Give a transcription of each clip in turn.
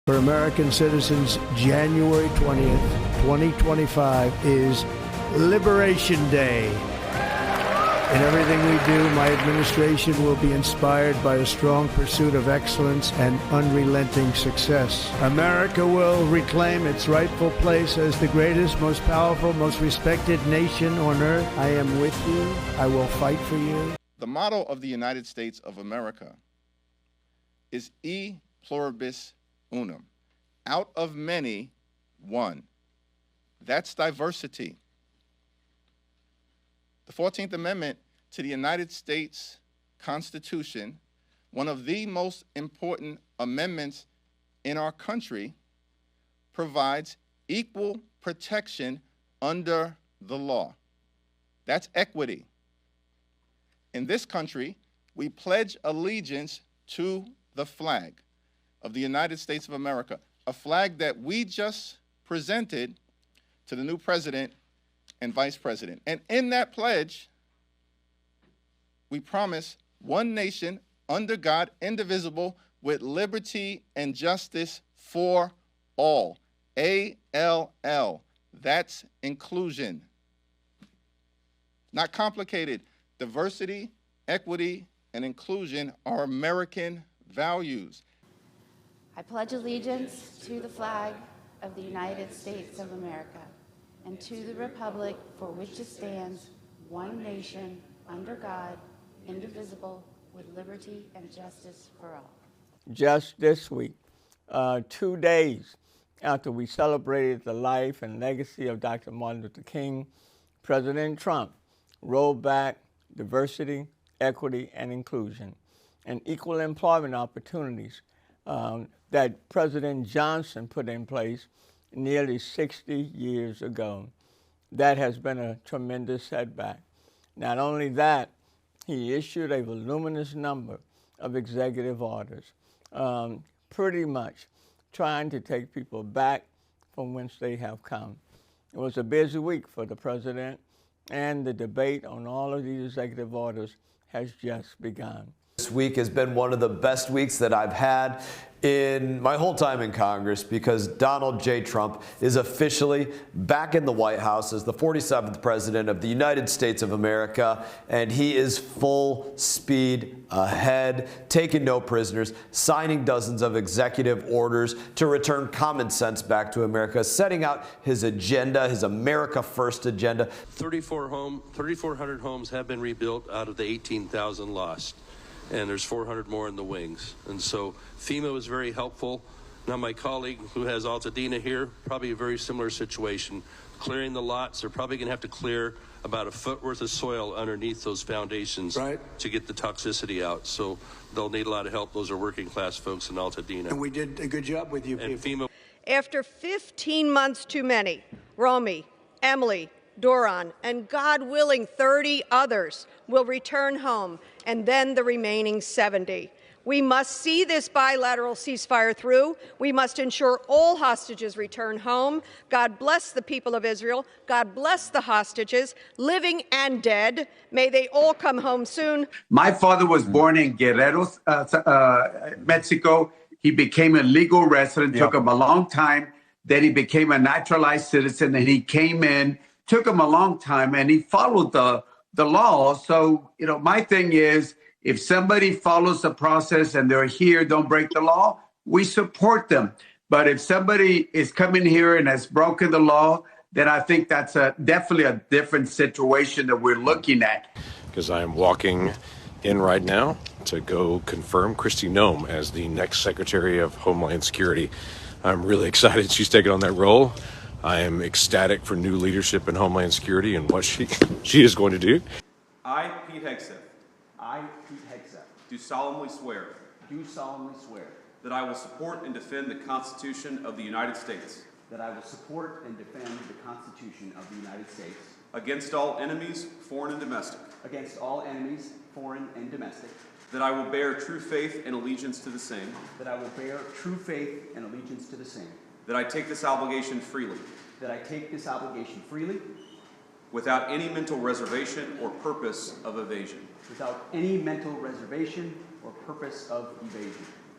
For American citizens, January 20th, 2025 is Liberation Day. In everything we do, my administration will be inspired by a strong pursuit of excellence and unrelenting success. America will reclaim its rightful place as the greatest, most powerful, most respected nation on earth. I am with you. I will fight for you. The motto of the United States of America is E pluribus unum. Out of many, one. That's diversity. The 14th Amendment to the United States Constitution, one of the most important amendments in our country, provides equal protection under the law. That's equity. In this country, we pledge allegiance to the flag of the United States of America, a flag that we just presented to the new president and vice president. And in that pledge, we promise one nation under God, indivisible, with liberty and justice for all. ALL. That's inclusion. Not complicated. Diversity, equity, and inclusion are American values. I pledge allegiance to the flag of the United States of America and to the republic for which it stands, one nation, under God, indivisible, with liberty and justice for all. Just this week, 2 days after we celebrated the life and legacy of Dr. Martin Luther King, President Trump rolled back diversity, equity, and inclusion, and equal employment opportunities that President Johnson put in place nearly 60 years ago. That has been a tremendous setback. Not only that, he issued a voluminous number of executive orders, pretty much trying to take people back from whence they have come. It was a busy week for the president, and the debate on all of these executive orders has just begun. This week has been one of the best weeks that I've had in my whole time in Congress, because Donald J. Trump is officially back in the White House as the 47th President of the United States of America, and he is full speed ahead, taking no prisoners, signing dozens of executive orders to return common sense back to America, setting out his agenda, his America First agenda. 3,400 homes have been rebuilt out of the 18,000 lost. And there's 400 more in the wings. And so FEMA was very helpful. Now my colleague who has Altadena here, probably a very similar situation. Clearing the lots, they're probably gonna have to clear about a foot worth of soil underneath those foundations to get the toxicity out. So they'll need a lot of help. Those are working class folks in Altadena. And we did a good job with you and people. FEMA. After 15 months too many, Romy, Emily, Doron, and God willing, 30 others will return home, and then the remaining 70. We must see this bilateral ceasefire through. We must ensure all hostages return home. God bless the people of Israel. God bless the hostages, living and dead. May they all come home soon. My father was born in Guerrero, Mexico. He became a legal resident. Took him a long time. Then he became a naturalized citizen, and he came in. Took him a long time, and he followed the law. So, my thing is, if somebody follows the process and they're here, don't break the law, we support them. But if somebody is coming here and has broken the law, then I think that's definitely a different situation that we're looking at. Because I am walking in right now to go confirm Kristi Noem as the next Secretary of Homeland Security. I'm really excited she's taking on that role. I am ecstatic for new leadership in Homeland Security and what she is going to do. I, Pete Hegseth. Do solemnly swear. That I will support and defend the Constitution of the United States. Against all enemies, foreign and domestic. That I will bear true faith and allegiance to the same. That I take this obligation freely. Without any mental reservation or purpose of evasion.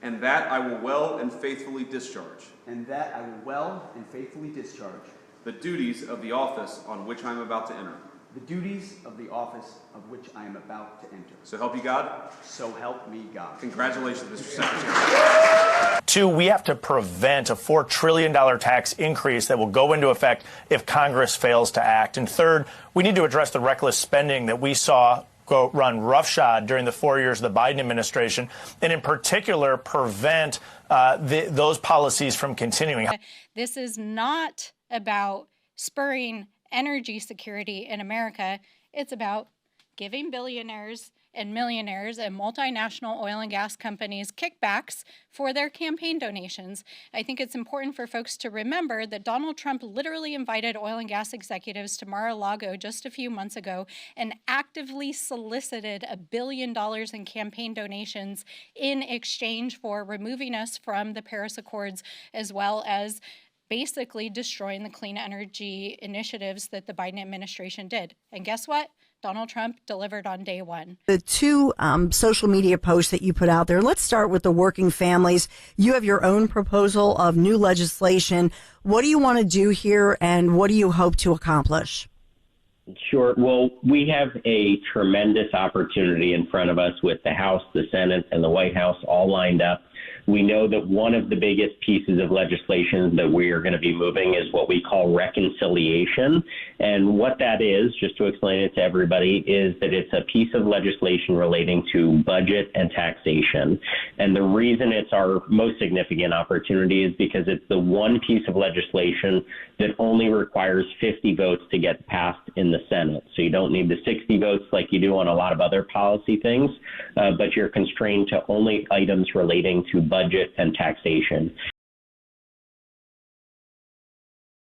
and that I will well and faithfully discharge and that I will well and faithfully discharge the duties of the office on which I am about to enter. the duties of the office of which I am about to enter. So help you God. So help me God. Congratulations, Mr. Secretary. Two, we have to prevent a $4 trillion tax increase that will go into effect if Congress fails to act. And third, we need to address the reckless spending that we saw run roughshod during the 4 years of the Biden administration, and in particular, prevent those policies from continuing. This is not about spurring energy security in America. It's about giving billionaires and millionaires and multinational oil and gas companies kickbacks for their campaign donations. I think it's important for folks to remember that Donald Trump literally invited oil and gas executives to Mar-a-Lago just a few months ago and actively solicited $1 billion in campaign donations in exchange for removing us from the Paris Accords, as well as basically destroying the clean energy initiatives that the Biden administration did. And guess what? Donald Trump delivered on day one. The two social media posts that you put out there, let's start with the working families. You have your own proposal of new legislation. What do you want to do here, and what do you hope to accomplish? Sure. Well, we have a tremendous opportunity in front of us with the House, the Senate, and the White House all lined up. We know that one of the biggest pieces of legislation that we are going to be moving is what we call reconciliation. And what that is, just to explain it to everybody, is that it's a piece of legislation relating to budget and taxation. And the reason it's our most significant opportunity is because it's the one piece of legislation that only requires 50 votes to get passed in the Senate. So you don't need the 60 votes like you do on a lot of other policy things, but you're constrained to only items relating to budget and taxation.